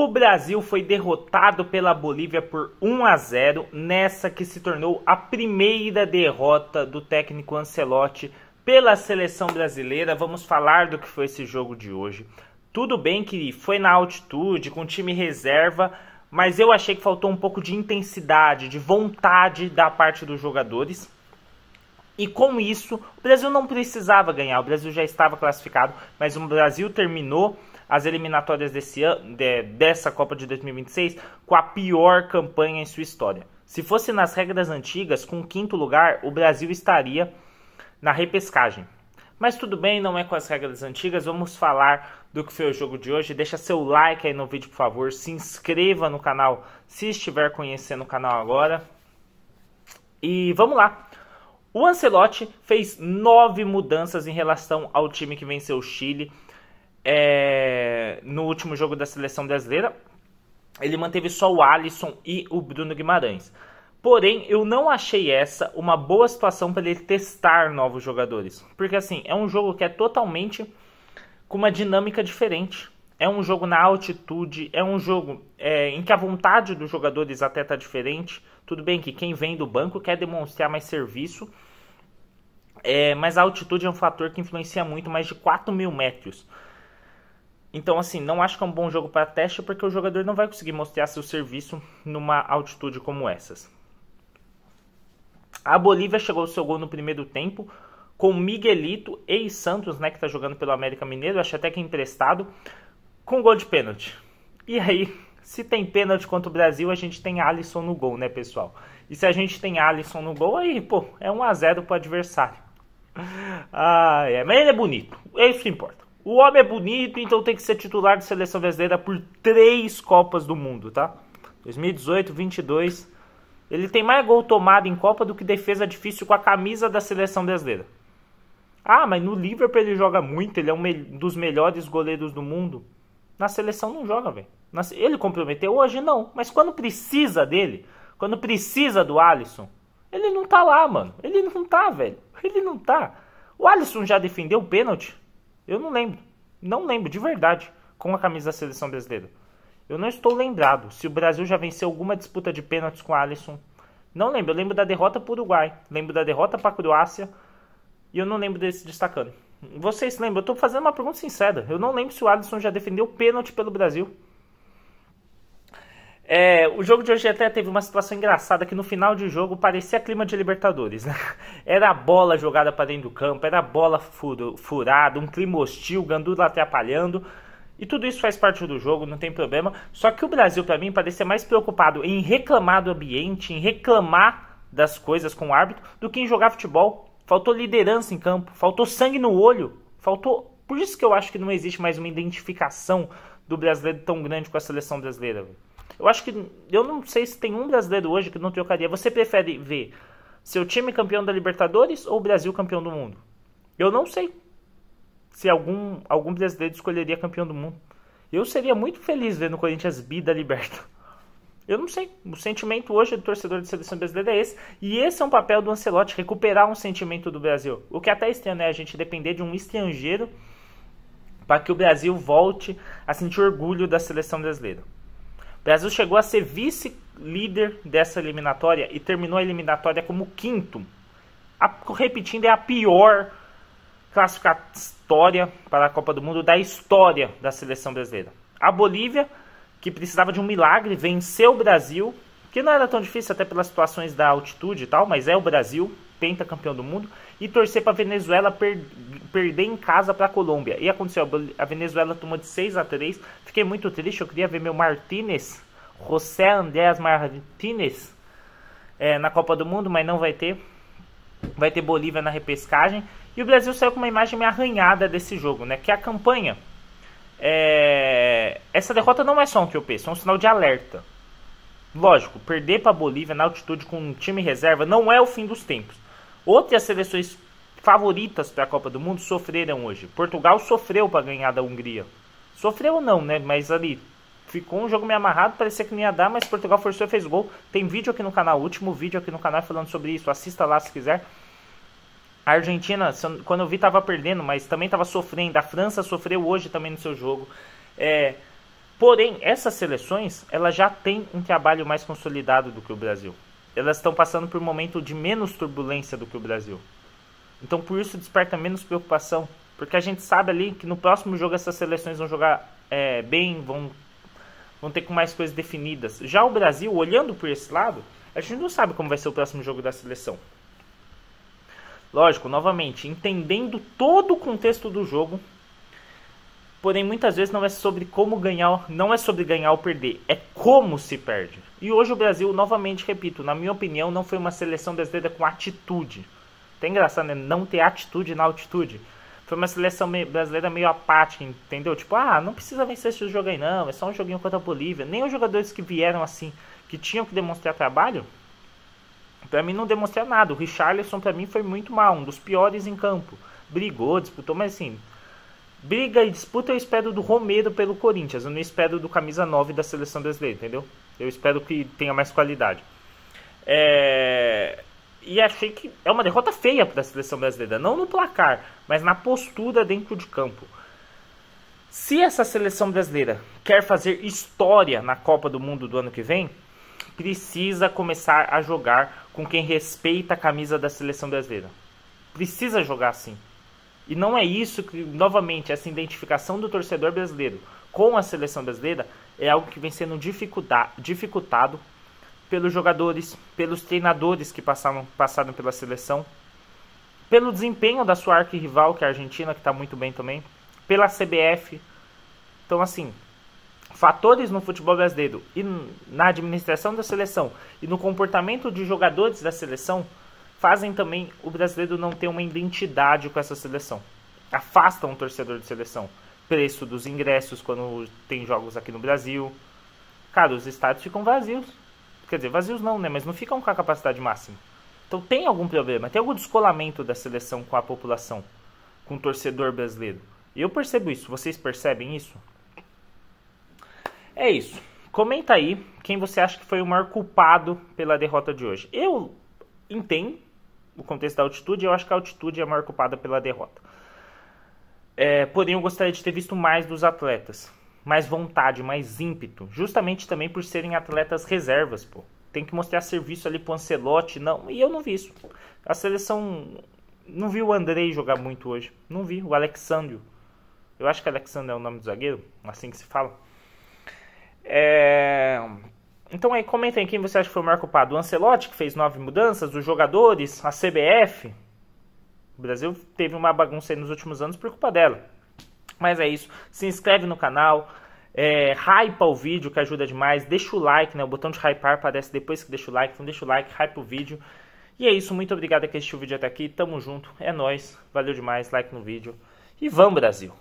O Brasil foi derrotado pela Bolívia por 1-0, nessa que se tornou a primeira derrota do técnico Ancelotti pela seleção brasileira. Vamos falar do que foi esse jogo de hoje. Tudo bem que foi na altitude, com time reserva, mas eu achei que faltou um pouco de intensidade, de vontade da parte dos jogadores. E com isso, o Brasil não precisava ganhar, o Brasil já estava classificado, mas o Brasil terminou as eliminatórias dessa Copa de 2026 com a pior campanha em sua história. Se fosse nas regras antigas, com o 5º lugar, o Brasil estaria na repescagem. Mas tudo bem, não é com as regras antigas, vamos falar do que foi o jogo de hoje. Deixa seu like aí no vídeo, por favor, se inscreva no canal se estiver conhecendo o canal agora. E vamos lá. O Ancelotti fez 9 mudanças em relação ao time que venceu o Chile no último jogo da seleção brasileira. Ele manteve só o Alisson e o Bruno Guimarães. Porém, eu não achei essa uma boa situação para ele testar novos jogadores. Porque assim, é um jogo que é totalmente com uma dinâmica diferente. É um jogo na altitude, é um jogo em que a vontade dos jogadores até está diferente. Tudo bem que quem vem do banco quer demonstrar mais serviço. Mas a altitude é um fator que influencia muito, mais de 4.000 metros. Então, assim, não acho que é um bom jogo para teste, porque o jogador não vai conseguir mostrar seu serviço numa altitude como essas. A Bolívia chegou ao seu gol no primeiro tempo, com Miguelito e Santos, né, que está jogando pelo América Mineiro, acho até que é emprestado, com gol de pênalti. E aí, se tem pênalti contra o Brasil, a gente tem Alisson no gol, né, pessoal? E se a gente tem Alisson no gol, aí, pô, é 1-0 pro adversário. Mas ele é bonito, é isso que importa. O homem é bonito, então tem que ser titular de seleção brasileira por 3 Copas do Mundo, tá? 2018, 22. Ele tem mais gol tomado em Copa do que defesa difícil com a camisa da seleção brasileira. Mas no Liverpool ele joga muito, ele é um dos melhores goleiros do mundo. Na seleção não joga, velho. Ele comprometeu hoje? Não. Mas quando precisa dele, quando precisa do Alisson, ele não tá lá, mano. Ele não tá, velho. Ele não tá. O Alisson já defendeu o pênalti? Eu não lembro. Não lembro, de verdade, com a camisa da seleção brasileira. Eu não estou lembrado se o Brasil já venceu alguma disputa de pênaltis com o Alisson. Não lembro. Eu lembro da derrota para o Uruguai. Lembro da derrota para a Croácia. E eu não lembro desse destacando. Vocês lembram? Eu estou fazendo uma pergunta sincera. Eu não lembro se o Alisson já defendeu pênalti pelo Brasil. O jogo de hoje até teve uma situação engraçada que no final de jogo parecia clima de Libertadores, né? Era a bola jogada para dentro do campo, era a bola furada, um clima hostil, Gandula atrapalhando. E tudo isso faz parte do jogo, não tem problema. Só que o Brasil, para mim, parecia mais preocupado em reclamar do ambiente, em reclamar das coisas com o árbitro, do que em jogar futebol. Faltou liderança em campo, faltou sangue no olho, faltou... Por isso que eu acho que não existe mais uma identificação do brasileiro tão grande com a seleção brasileira. Eu acho que... Eu não sei se tem um brasileiro hoje que não trocaria. Você prefere ver seu time campeão da Libertadores ou o Brasil campeão do mundo? Eu não sei se algum brasileiro escolheria campeão do mundo. Eu seria muito feliz vendo o Corinthians bi da Liberta. Eu não sei. O sentimento hoje do torcedor de seleção brasileira é esse. E esse é um papel do Ancelotti, recuperar um sentimento do Brasil. O que até é estranho, né? A gente depender de um estrangeiro para que o Brasil volte a sentir orgulho da seleção brasileira. O Brasil chegou a ser vice-líder dessa eliminatória e terminou a eliminatória como 5º. Repetindo, é a pior classificatória para a Copa do Mundo da história da seleção brasileira. A Bolívia, que precisava de um milagre, venceu o Brasil, que não era tão difícil até pelas situações da altitude e tal, mas é o Brasil, pentacampeão do mundo, e torcer para a Venezuela perder em casa para a Colômbia. E aconteceu, a Venezuela tomou de 6-3, fiquei muito triste, eu queria ver meu Martínez, José Andrés Martínez, na Copa do Mundo, mas não vai ter. Vai ter Bolívia na repescagem. E o Brasil saiu com uma imagem meio arranhada desse jogo, né? Que a campanha... Essa derrota não é só um tropeço, é um sinal de alerta. Lógico, perder para a Bolívia na altitude com um time reserva não é o fim dos tempos. Outras seleções favoritas para a Copa do Mundo sofreram hoje. Portugal sofreu para ganhar da Hungria. Sofreu ou não, né? Mas ali ficou um jogo meio amarrado, parecia que não ia dar, mas Portugal forçou e fez gol. Tem vídeo aqui no canal, último vídeo aqui no canal falando sobre isso. Assista lá se quiser. A Argentina, quando eu vi, estava perdendo, mas também estava sofrendo. A França sofreu hoje também no seu jogo. Porém, essas seleções, elas já têm um trabalho mais consolidado do que o Brasil. Elas estão passando por um momento de menos turbulência do que o Brasil. Então, por isso, desperta menos preocupação. Porque a gente sabe ali que no próximo jogo essas seleções vão jogar bem, vão ter com mais coisas definidas. Já o Brasil, olhando por esse lado, a gente não sabe como vai ser o próximo jogo da seleção. Lógico, novamente, entendendo todo o contexto do jogo, porém muitas vezes não é sobre como ganhar, não é sobre ganhar ou perder, é como se perde. E hoje o Brasil, novamente repito, na minha opinião, não foi uma seleção brasileira com atitude. Até engraçado, né? Não ter atitude na altitude. Foi uma seleção brasileira meio apática, entendeu? Tipo, não precisa vencer esse jogo aí não, é só um joguinho contra a Bolívia. Nem os jogadores que vieram assim, que tinham que demonstrar trabalho, pra mim não demonstraram nada. O Richarlison pra mim foi muito mal, um dos piores em campo. Brigou, disputou, mas assim, briga e disputa eu espero do Romero pelo Corinthians, eu não espero do camisa 9 da seleção brasileira, entendeu? Eu espero que tenha mais qualidade. E achei que é uma derrota feia para a seleção brasileira, não no placar, mas na postura dentro de campo. Se essa seleção brasileira quer fazer história na Copa do Mundo do ano que vem, precisa começar a jogar com quem respeita a camisa da seleção brasileira. Precisa jogar assim. E não é isso que, novamente, essa identificação do torcedor brasileiro com a seleção brasileira é algo que vem sendo dificultado pelos jogadores, pelos treinadores que passaram pela seleção, pelo desempenho da sua arquirrival, que é a Argentina, que está muito bem também, pela CBF. Então, assim, fatores no futebol brasileiro e na administração da seleção e no comportamento de jogadores da seleção fazem também o brasileiro não ter uma identidade com essa seleção. Afastam o torcedor de seleção. Preço dos ingressos quando tem jogos aqui no Brasil. Cara, os estádios ficam vazios. Quer dizer, vazios não, né? Mas não ficam com a capacidade máxima. Então tem algum problema, tem algum descolamento da seleção com a população, com o torcedor brasileiro. E eu percebo isso. Vocês percebem isso? É isso. Comenta aí quem você acha que foi o maior culpado pela derrota de hoje. Eu entendo o contexto da altitude, eu acho que a altitude é a maior culpada pela derrota. Porém, eu gostaria de ter visto mais dos atletas. Mais vontade, mais ímpeto. Justamente também por serem atletas reservas, pô. Tem que mostrar serviço ali pro Ancelotti, não. E eu não vi isso. A seleção... Não vi o Andrei jogar muito hoje. Não vi. O Alexandre. Eu acho que Alexandre é o nome do zagueiro. Assim que se fala. Então aí, comenta aí quem você acha que foi o maior culpado. O Ancelotti, que fez 9 mudanças. Os jogadores. A CBF. O Brasil teve uma bagunça aí nos últimos anos por culpa dela. Mas é isso, se inscreve no canal, hypa o vídeo que ajuda demais, deixa o like, né? O botão de hypar aparece depois que deixa o like, então deixa o like, hypa o vídeo. E é isso, muito obrigado a quem assistiu o vídeo até aqui, tamo junto, é nóis, valeu demais, like no vídeo e vamos Brasil!